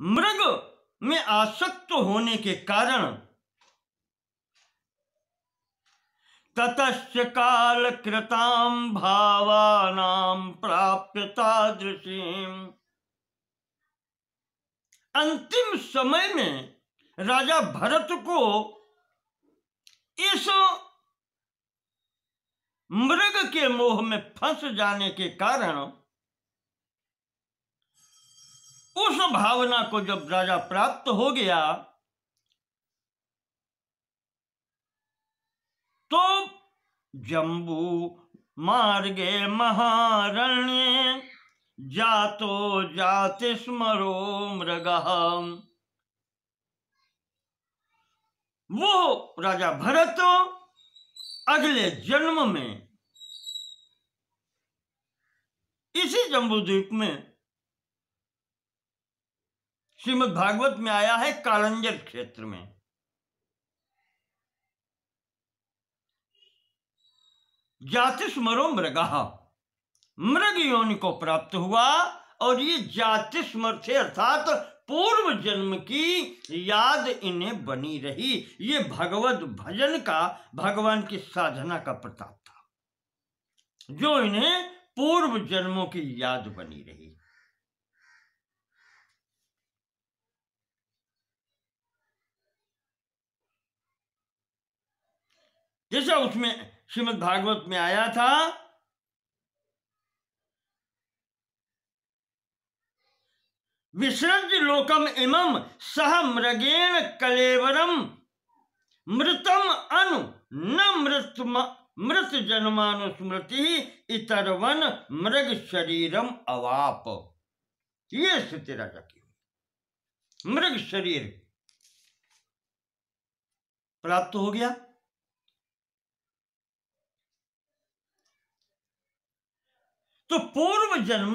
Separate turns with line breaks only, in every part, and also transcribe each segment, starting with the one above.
मृग में आसक्त होने के कारण ततश्च काल कृतां भावानां प्राप्य तादृशीम्। अंतिम समय में राजा भरत को इस मृग के मोह में फंस जाने के कारण उस भावना को जब राजा प्राप्त हो गया तो जम्बू मार्गे महारण्ये जातो जाति स्मरो मृगः। वो राजा भरत अगले जन्म में इसी जम्बू द्वीप में, श्रीमद् भागवत में आया है कालंजर क्षेत्र में, जाति स्मरो मृगः, मृग योनि को प्राप्त हुआ। और ये जाति स्मर थे अर्थात पूर्व जन्म की याद इन्हें बनी रही। ये भगवत भजन का, भगवान की साधना का प्रताप था जो इन्हें पूर्व जन्मों की याद बनी रही। जैसा उसमें श्रीमद् भागवत में आया था, विसृज लोकम इमं सह मृगेण कलेवरम मृतम अनु न मृत जन्मानुस्मृति इतरवन मृग शरीरम अवाप। ये स्थिति राजा की, मृग शरीर प्राप्त हो गया। तो पूर्व जन्म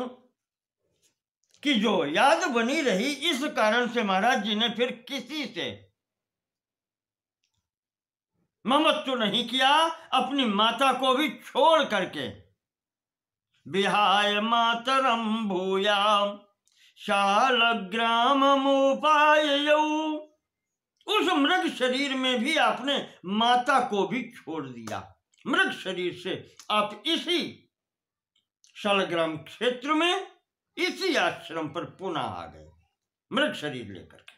की जो याद बनी रही, इस कारण से महाराज जी ने फिर किसी से ममत्व नहीं किया, अपनी माता को भी छोड़ करके विहाय मातरम भूयाम शालग्राममुपाययौ। उस मृग शरीर में भी आपने माता को भी छोड़ दिया। मृग शरीर से आप इसी शालग्राम क्षेत्र में, इसी आश्रम पर पुनः आ गए मृग शरीर लेकर के,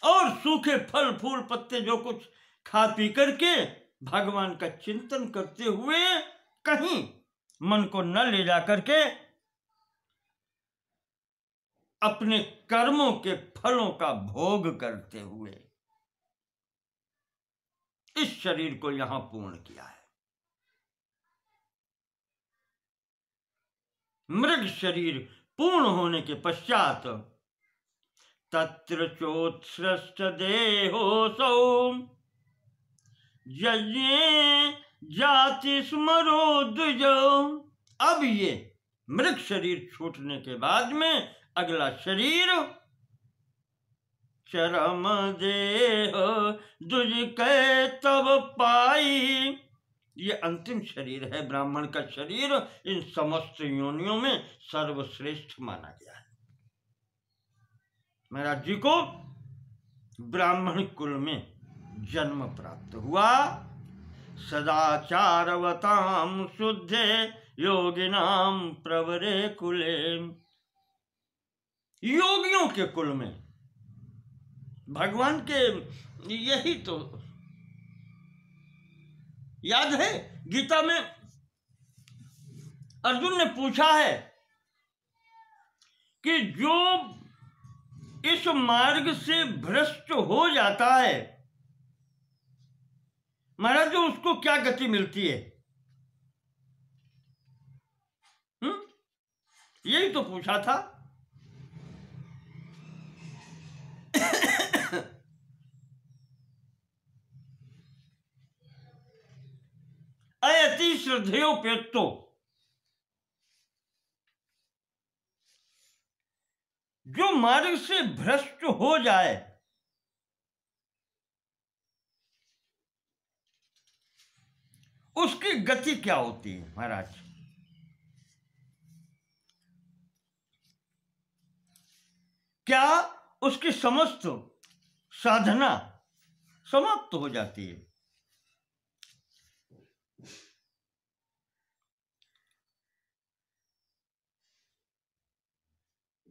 और सूखे फल फूल पत्ते जो कुछ खा पी करके भगवान का चिंतन करते हुए, कहीं मन को न ले जा करके अपने कर्मों के फलों का भोग करते हुए इस शरीर को यहां पूर्ण किया है। मृग शरीर पूर्ण होने के पश्चात तत्र चोत्सृष्ट देहोऽसौ यज्ञे जाति स्मरो द्विजो। अब ये मृग शरीर छूटने के बाद में अगला शरीर चरम देह द्विज कै तब पाई। ये अंतिम शरीर है, ब्राह्मण का शरीर इन समस्त योनियों में सर्वश्रेष्ठ माना गया है। महाराज जी को ब्राह्मण कुल में जन्म प्राप्त हुआ। सदाचारवतां शुद्धे योगिनां प्रवरे कुले। योगियों के कुल में, भगवान के, यही तो याद है गीता में अर्जुन ने पूछा है कि जो इस मार्ग से भ्रष्ट हो जाता है महाराज, जो उसको क्या गति मिलती है? यही तो पूछा था। अयति श्रद्धेयोपेतो, जो मार्ग से भ्रष्ट हो जाए उसकी गति क्या होती है महाराज? क्या उसकी समस्त साधना समाप्त हो जाती है।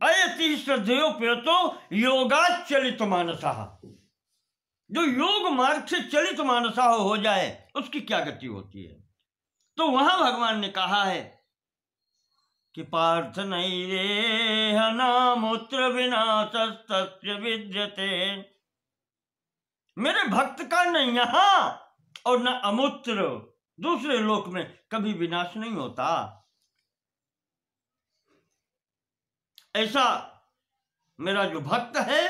अयति श्रद्धेयोपेतो योगाचलित मानसः, जो योग मार्ग से चलित मानसा हो जाए उसकी क्या गति होती है। तो वहां भगवान ने कहा है कि पार्थ नैरेह नामूत्र विनाशस्तस्य विद्यते, मेरे भक्त का न यहां और न अमूत्र दूसरे लोक में कभी विनाश नहीं होता। ऐसा मेरा जो भक्त है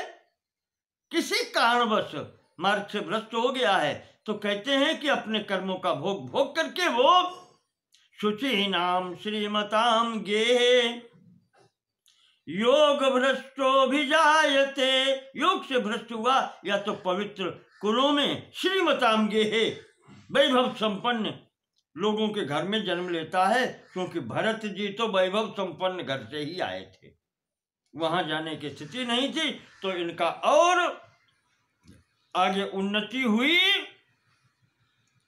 किसी कारणवश मार्ग से भ्रष्ट हो गया है तो कहते हैं कि अपने कर्मों का भोग भोग करके वो शुचि नाम श्रीमताम गेहे योग भ्रष्टो भी जायते, योग से भ्रष्ट हुआ या तो पवित्र कुलों में श्रीमताम गेहे वैभव संपन्न लोगों के घर में जन्म लेता है, क्योंकि भरत जी तो वैभव संपन्न घर से ही आए थे, वहां जाने की स्थिति नहीं थी, तो इनका और आगे उन्नति हुई।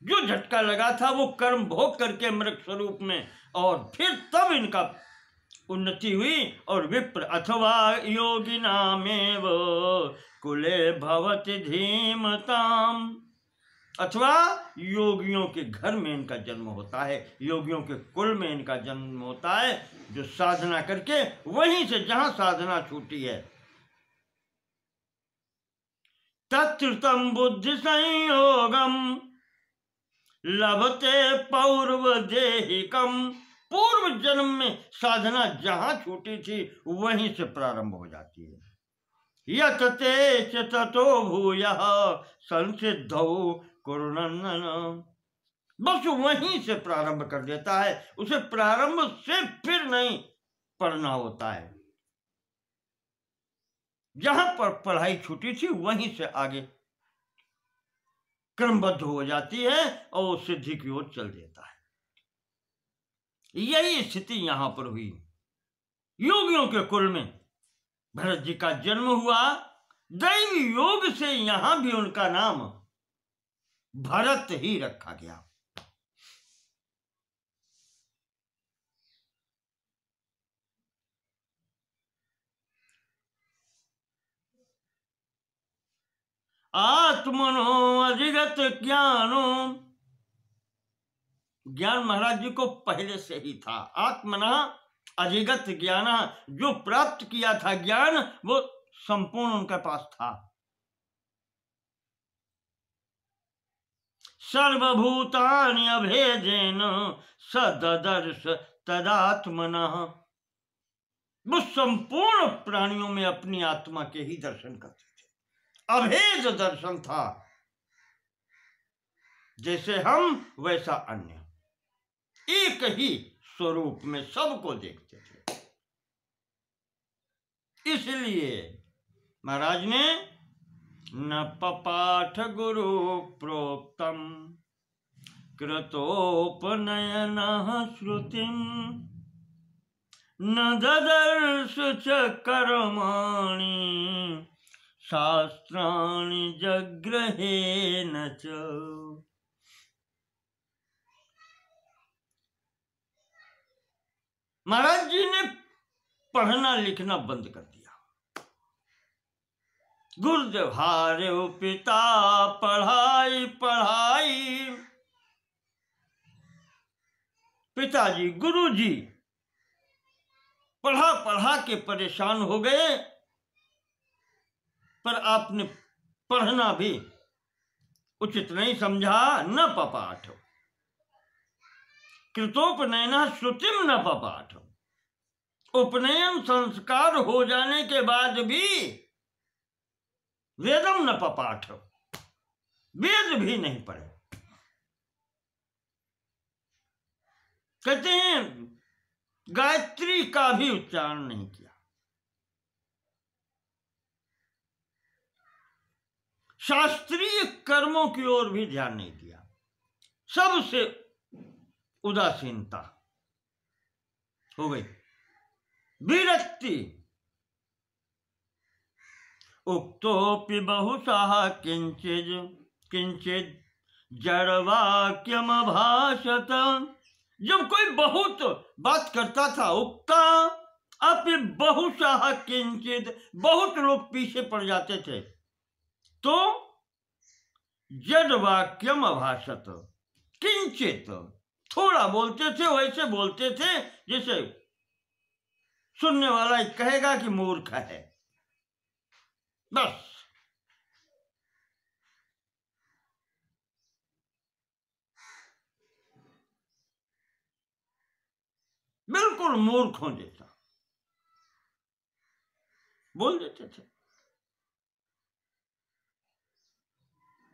जो झटका लगा था वो कर्म भोग करके मृग स्वरूप में, और फिर तब इनका उन्नति हुई। और विप्र अथवा योगी नामेव कुले भवति धीमताम, अथवा योगियों के घर में इनका जन्म होता है, योगियों के कुल में इनका जन्म होता है, जो साधना करके वहीं से जहां साधना छूटी है तत्र तम बुद्धि संयोगम लभते पूर्व देहिकम, पूर्व जन्म में साधना जहां छूटी थी वहीं से प्रारंभ हो जाती है। यत ते च ततो भूयः संसिद्धौ कुरुनंदन, बस वहीं से प्रारंभ कर देता है, उसे प्रारंभ से फिर नहीं पढ़ना होता है। जहां पर पढ़ाई छूटी थी वहीं से आगे क्रमबद्ध हो जाती है और सिद्धि की ओर चल देता है। यही स्थिति यहां पर हुई। योगियों के कुल में भरत जी का जन्म हुआ, दैवी योग से यहां भी उनका नाम भरत ही रखा गया। आत्मनो अधिगत ज्ञानो, ज्ञान महाराज जी को पहले से ही था। आत्मना अधिगत ज्ञान, जो प्राप्त किया था ज्ञान वो संपूर्ण उनके पास था। सर्वभूतानि अभेदेन सददर्श तदात्मनः, वो संपूर्ण प्राणियों में अपनी आत्मा के ही दर्शन करते थे। अभेद दर्शन था, जैसे हम वैसा अन्य, एक ही स्वरूप में सबको देखते थे। इसलिए महाराज ने न पपाठ गुरु प्रोक्तम कृतोपनयन श्रुतिम न ददर्श च कर्माणि शास्त्राणि जग्रहेन च। महाराज जी ने पढ़ना लिखना बंद कर दिया। गुरुदेव हारे पिता पढ़ाई पढ़ाई, पिताजी गुरुजी पढ़ा पढ़ा के परेशान हो गए, पर आपने पढ़ना भी उचित नहीं समझा। न पपाठ कृतोपनयन श्रुतिम न पपाठ, उपनयन संस्कार हो जाने के बाद भी वेदम न पपाठ, वेद भी नहीं पढ़े। कहते हैं गायत्री का भी उच्चारण नहीं किया। शास्त्रीय कर्मों की ओर भी ध्यान नहीं दिया, सबसे उदासीनता हो गई, विरक्ति। उक्तोऽपि बहुशः किंचित जड़वाक्यमभाषत। जब कोई बहुत बात करता था, उक्ता अपि बहुशः किंचित, बहुत लोग पीछे पड़ जाते थे, तो जड़वाक्यम अभाषत, किंचित थोड़ा बोलते थे, वैसे बोलते थे जैसे सुनने वाला कहेगा कि मूर्ख है, बस। बिल्कुल मूर्खों जैसा बोल देते थे।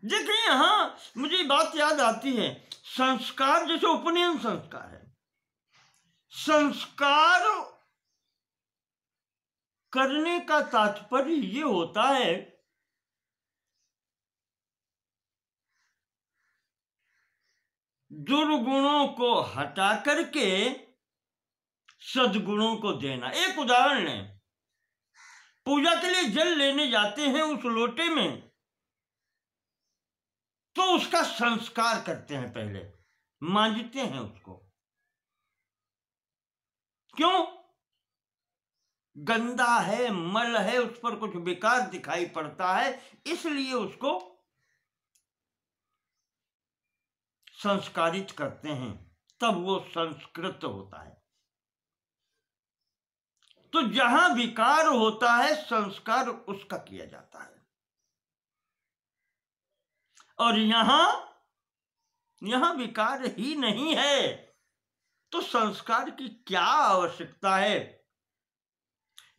देखिए, यहां मुझे बात याद आती है, संस्कार जैसे उपनयन संस्कार है, संस्कार करने का तात्पर्य ये होता है दुर्गुणों को हटा करके सद्गुणों को देना। एक उदाहरण है, पूजा के लिए जल लेने जाते हैं उस लोटे में, तो उसका संस्कार करते हैं, पहले मांजते हैं उसको। क्यों? गंदा है, मल है, उस पर कुछ विकार दिखाई पड़ता है, इसलिए उसको संस्कारित करते हैं, तब वो संस्कृत होता है। तो जहां विकार होता है, संस्कार उसका किया जाता है। और यहां विकार ही नहीं है, तो संस्कार की क्या आवश्यकता है?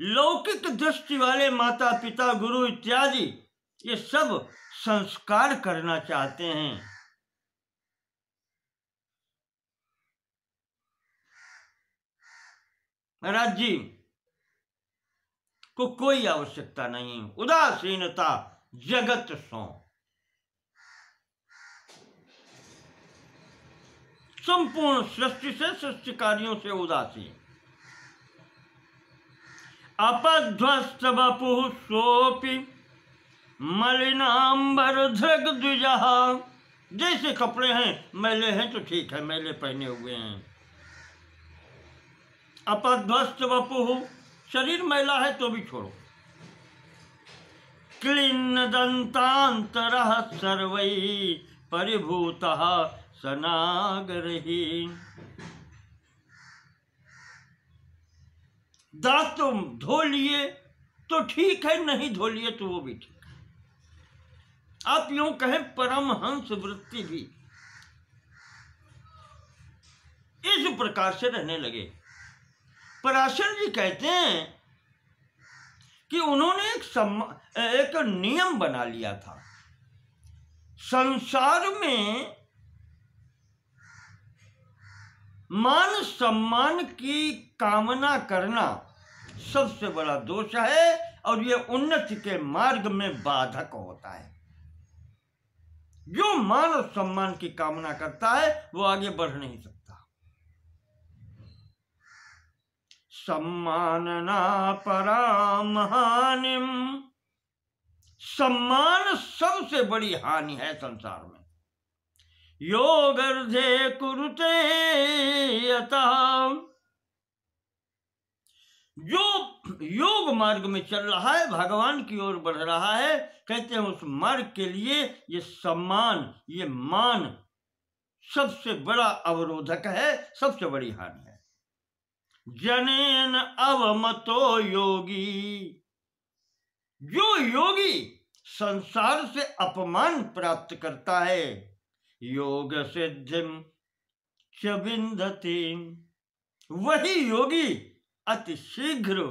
लौकिक दृष्टि वाले माता पिता गुरु इत्यादि ये सब संस्कार करना चाहते हैं। महाराज जी को कोई आवश्यकता नहीं, उदासीनता जगत सो, संपूर्ण सृष्टि से, सृष्टि कार्यों से उदासीन। अपध्वस्त वपुः सोऽपि मलिनांबर धृग द्विजः। जैसे कपड़े हैं, मैले हैं तो ठीक है, मैले पहने हुए हैं। अपध्वस्त वपुः, शरीर मैला है तो भी छोड़ो। क्लीन्न दंतांतरः सर्वैः परिभूतः सनागरहीन। दांत तो धो लिए तो ठीक है, नहीं धो लिए तो वो भी ठीक है। आप यूं कहें परमहंस वृत्ति भी इस प्रकार से रहने लगे। पराशर जी कहते हैं कि उन्होंने एक नियम बना लिया था, संसार में मान सम्मान की कामना करना सबसे बड़ा दोष है, और ये उन्नति के मार्ग में बाधक होता है। जो मान और सम्मान की कामना करता है वो आगे बढ़ नहीं सकता। सम्मानना पराम हानिम, सम्मान सबसे बड़ी हानि है संसार में। योगर्धे कुरुते यतः, जो योग मार्ग में चल रहा है, भगवान की ओर बढ़ रहा है, कहते हैं उस मार्ग के लिए ये सम्मान, ये मान सबसे बड़ा अवरोधक है, सबसे बड़ी हानि है। जनेन अवमतो योगी, जो योगी संसार से अपमान प्राप्त करता है, योग सिद्धिम च विंदति, वही योगी अति शीघ्र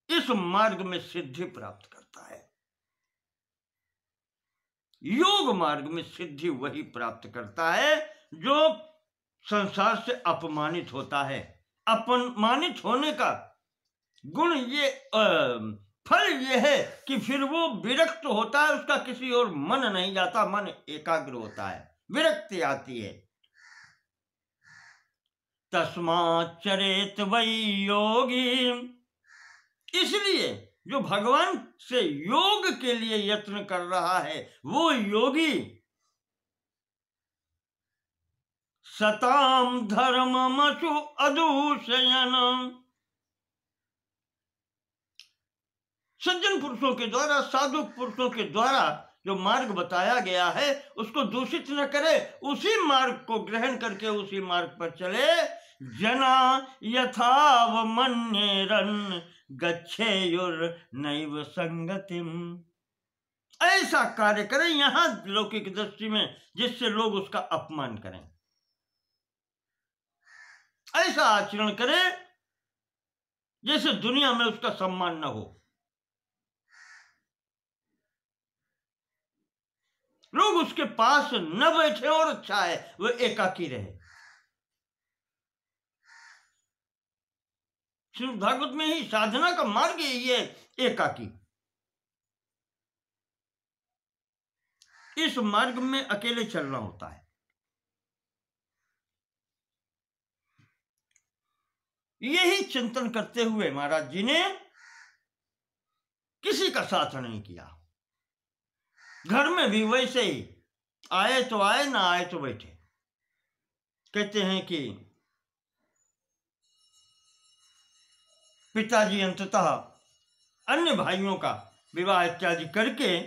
इस मार्ग में सिद्धि प्राप्त करता है। योग मार्ग में सिद्धि वही प्राप्त करता है जो संसार से अपमानित होता है। अपमानित होने का गुण ये फल ये है कि फिर वो विरक्त होता है, उसका किसी और मन नहीं जाता, मन एकाग्र होता है, विरक्ति आती है। तस्मात् चरेत वै योगी, इसलिए जो भगवान से योग के लिए यत्न कर रहा है वो योगी सताम धर्ममसु अदूषयन, सज्जन पुरुषों के द्वारा, साधु पुरुषों के द्वारा जो मार्ग बताया गया है उसको दूषित न करे, उसी मार्ग को ग्रहण करके उसी मार्ग पर चले। जना यथावमन्येरन् गच्छेयुर्नैव संगतिम, ऐसा कार्य करें यहां लौकिक दृष्टि में जिससे लोग उसका अपमान करें, ऐसा आचरण करें जैसे दुनिया में उसका सम्मान न हो, लोग उसके पास न बैठे और अच्छा है वो एकाकी रहे। श्रीमद् भागवत में ही साधना का मार्ग यही है, एकाकी। इस मार्ग में अकेले चलना होता है। यही चिंतन करते हुए महाराज जी ने किसी का साथ नहीं किया। घर में भी वैसे ही, आए तो आए ना आए तो बैठे। कहते हैं कि पिताजी अंततः अन्य भाइयों का विवाह इत्यादि करके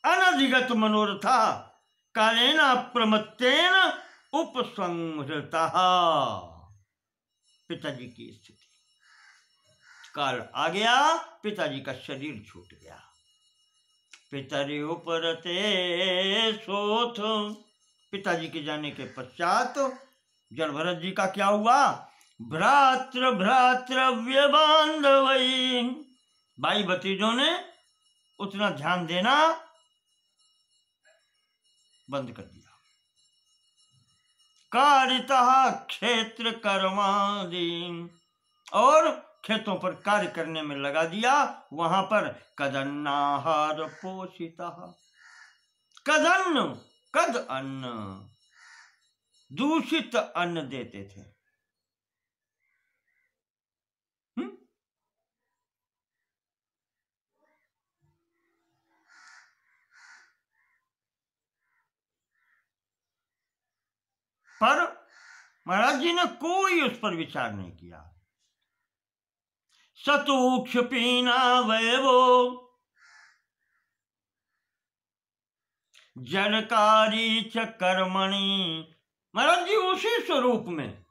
अनधिगत मनोरथा कालेन प्रमत्तेन उपसंहृता, पिताजी की स्थिति, काल आ गया, पिताजी का शरीर छूट गया। पितरि उपरते सोथ, पिताजी के जाने के पश्चात जड़ भरत जी का क्या हुआ? भ्रातृ भ्रातृव्य बांधवई, भाई भतीजों ने उतना ध्यान देना बंद कर दिया। कारितः क्षेत्र कर्मादि, और खेतों पर कार्य करने में लगा दिया। वहां पर कदन्नाहार पोषिता, कदन्न, कद अन्न, दूषित अन्न देते थे। पर महाराज जी ने कोई उस पर विचार नहीं किया। सतूक्ष पीना वैवो जड़कारी च कर्मणि, महाराज जी उसी स्वरूप में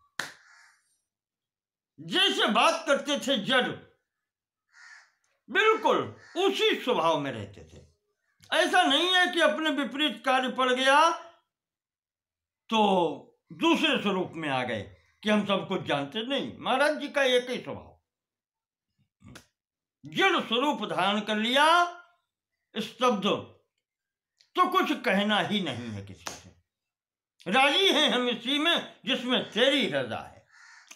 जैसे बात करते थे जड़, बिल्कुल उसी स्वभाव में रहते थे। ऐसा नहीं है कि अपने विपरीत कार्य पड़ गया तो दूसरे स्वरूप में आ गए कि हम सब कुछ जानते नहीं। महाराज जी का एक ही स्वभाव, जड़ स्वरूप धारण कर लिया, स्तब्ध, तो कुछ कहना ही नहीं है किसी से। राजी हैं हम इसी में जिसमें तेरी रजा है,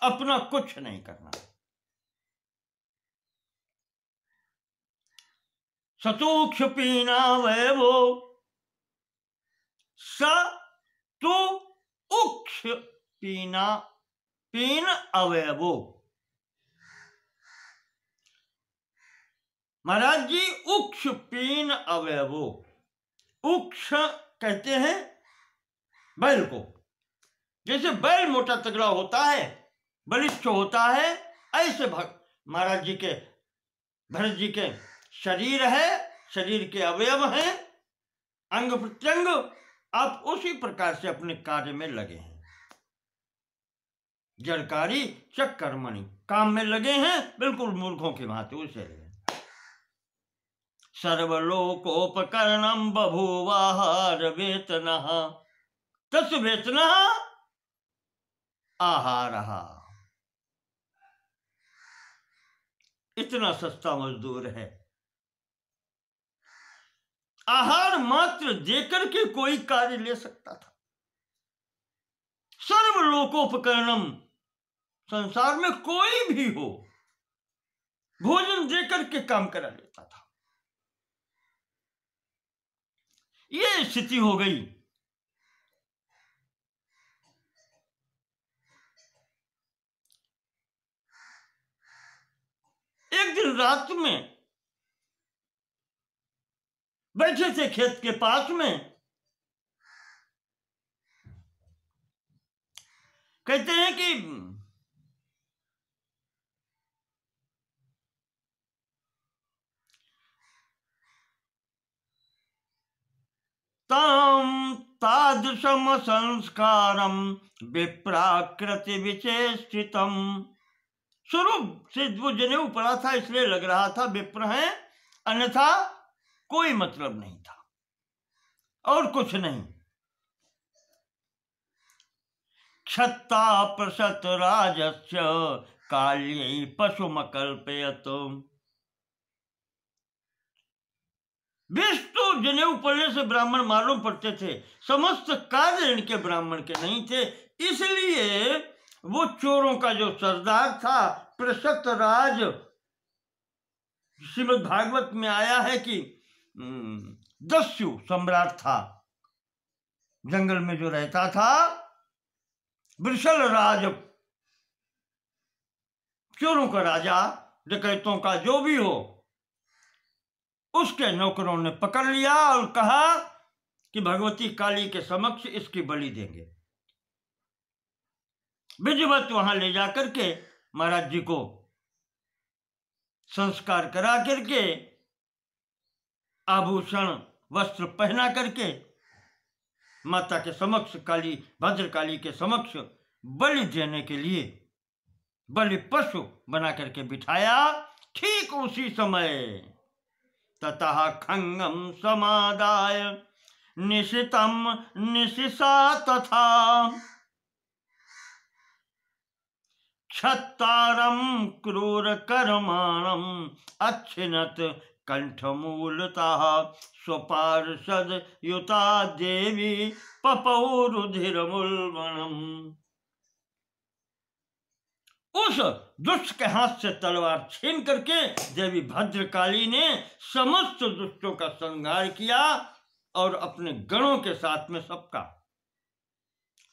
अपना कुछ नहीं करना। सतूक्ष पीना वैवो स तु उक्ष पीना, पीन अवयवो, महाराज जी उक्ष पीन अवयवो, उक्ष कहते हैं बैल को, जैसे बैल मोटा तगड़ा होता है, बलिष्ठ होता है, ऐसे महाराज जी के, भरत जी के शरीर है, शरीर के अवयव हैं, अंग प्रत्यंग, आप उसी प्रकार से अपने कार्य में लगे हैं। जड़कारी च कर्मणि, काम में लगे हैं, बिल्कुल मूर्खों की भांति उसे लगे। सर्वलोकोपकरणम बभूवाहार वेतनः तस् वेतनः आहारः, इतना सस्ता मजदूर है, आहार मात्र देकर के कोई कार्य ले सकता था। सर्वलोकोपकरणम, संसार में कोई भी हो भोजन देकर के काम करा लेता था। ये स्थिति हो गई। दिन रात में बैठे थे खेत के पास में। कहते हैं कि ताम तादृशम संस्कारम विप्राकृति विचेष्टितम। स्वरूप से वो जनेऊ पड़ा था इसलिए लग रहा था विप्र है, अन्यथा कोई मतलब नहीं था और कुछ नहीं। क्षत्ता प्रसत राजस्य काल्यै पशुमकल्पयत। विष्णु जनेऊ पड़ने से ब्राह्मण मालूम पड़ते थे, समस्त कार्य इनके ब्राह्मण के नहीं थे, इसलिए वो चोरों का जो सरदार था प्रसत राज, श्रीमद् भागवत में आया है कि दस्यु सम्राट था, जंगल में जो रहता था, वृषल राज, चोरों का राजा, डकैतों का जो भी हो, उसके नौकरों ने पकड़ लिया और कहा कि भगवती काली के समक्ष इसकी बलि देंगे। विधिवत वहां ले जाकर के महाराज जी को संस्कार करा करके, आभूषण वस्त्र पहना करके माता के समक्ष, काली भद्रकाली के समक्ष बलि देने के लिए बलि पशु बना करके बिठाया। ठीक उसी समय ततः खंगम समादाय निशितम निशिसा तथा क्षत्तारम क्रूर कर्माणम अच्छिनत कंठमूलतः स्वपार्षद युता देवी पपौ रुधिरमुल्बणम्। उस दुष्ट के हाथ से तलवार छीन करके देवी भद्रकाली ने समस्त दुष्टों का संहार किया और अपने गणों के साथ में सबका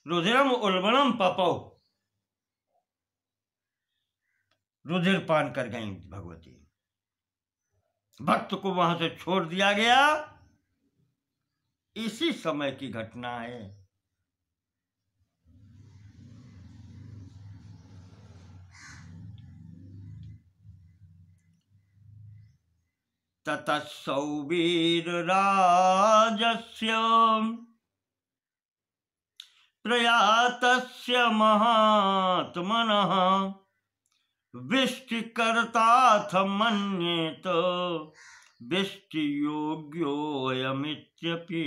रुधिरम उल्बणम पपौ, रुधिर पान कर गई भगवती। भक्त को वहां से छोड़ दिया गया। इसी समय की घटना है। ततः सौवीर राजस्य प्रयातस्य महात्मनः विष्टिकर्ताथ मन्येत विष्टियोग्योऽयमित्यपि।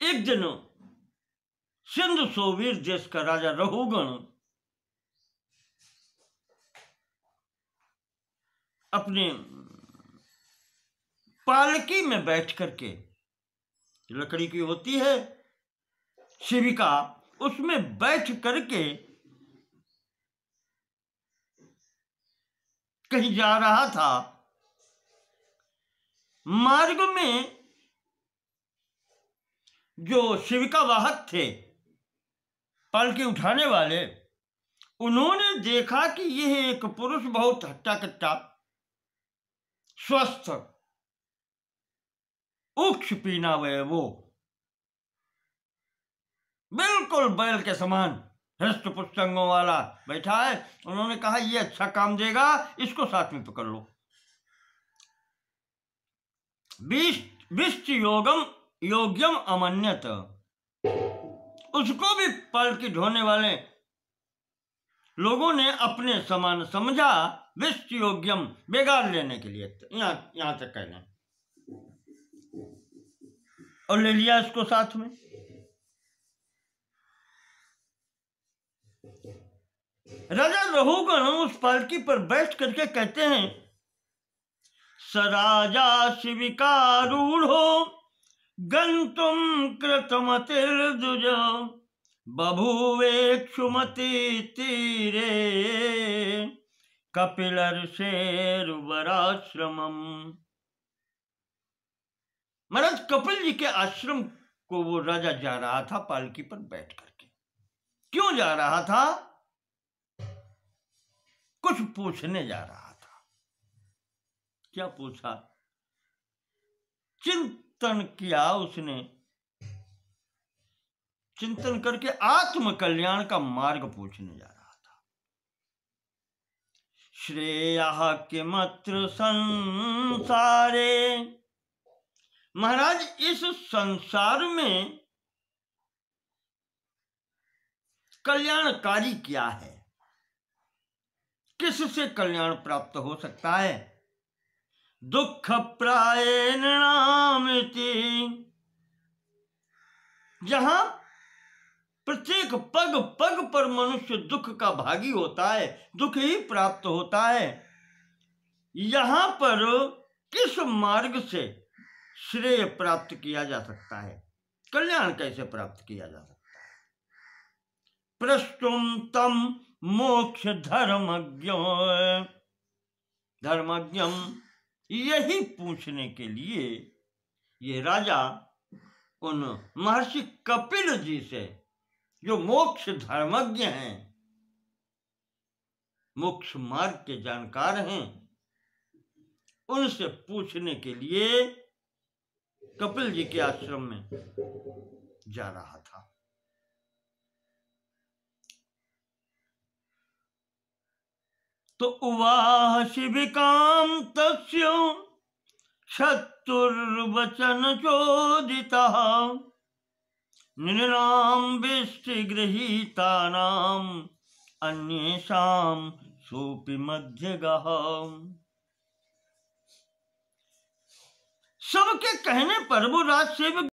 एक दिन सिंधु सोवीर देश का राजा रहुगण अपने पालकी में बैठ करके, लकड़ी की होती है शिविका, उसमें बैठ करके कहीं जा रहा था। मार्ग में जो शिविका वाहक थे, पालकी उठाने वाले, उन्होंने देखा कि यह एक पुरुष बहुत हट्टा कट्टा, स्वस्थ, उक्ष पीना वो बिल्कुल बैल के समान हृष्ट पुष्टंगों वाला बैठा है। उन्होंने कहा ये अच्छा काम देगा, इसको साथ में पकड़ लो। विष्ट योग्यम अमन्यत, उसको भी पालकी ढोने वाले लोगों ने अपने समान समझा। विष्ट योग्यम, बेगार लेने के लिए, यहां तक कहना, और ले लिया इसको साथ में। राजा रहुगण उस पालकी पर बैठ करके कहते हैं, स राजा शिविकारूढ़ो गंतुम कृतमतिर्दुज बभूवेक्षुमति तीरे कपिलर्षेर्वराश्रमम्। महाराज कपिल जी के आश्रम को वो राजा जा रहा था पालकी पर बैठ करके। क्यों जा रहा था? कुछ पूछने जा रहा था। क्या पूछा? चिंतन किया उसने, चिंतन करके आत्म कल्याण का मार्ग पूछने जा रहा था। श्रेयः किमत्र संसारे, महाराज इस संसार में कल्याणकारी क्या है, किससे कल्याण प्राप्त हो सकता है? दुख प्राय नृणामिति, जहां प्रत्येक पग पग पर मनुष्य दुख का भागी होता है, दुख ही प्राप्त होता है, यहां पर किस मार्ग से श्रेय प्राप्त किया जा सकता है, कल्याण कैसे प्राप्त किया जा सकता है? प्रष्टुम तम मोक्ष धर्मज्ञो, धर्मज्ञम, यही पूछने के लिए ये राजा उन महर्षि कपिल जी से, जो मोक्ष धर्मज्ञ हैं, मोक्ष मार्ग के जानकार हैं, उनसे पूछने के लिए कपिल जी के आश्रम में जा रहा था। तो उवाह शिबिकाम तस्य शत्रुर्वचन चोदितः, नृणां वेष्टि गृहीतानां अन्येषां सोऽपि मध्यगः। सबके कहने पर वो राजसेवक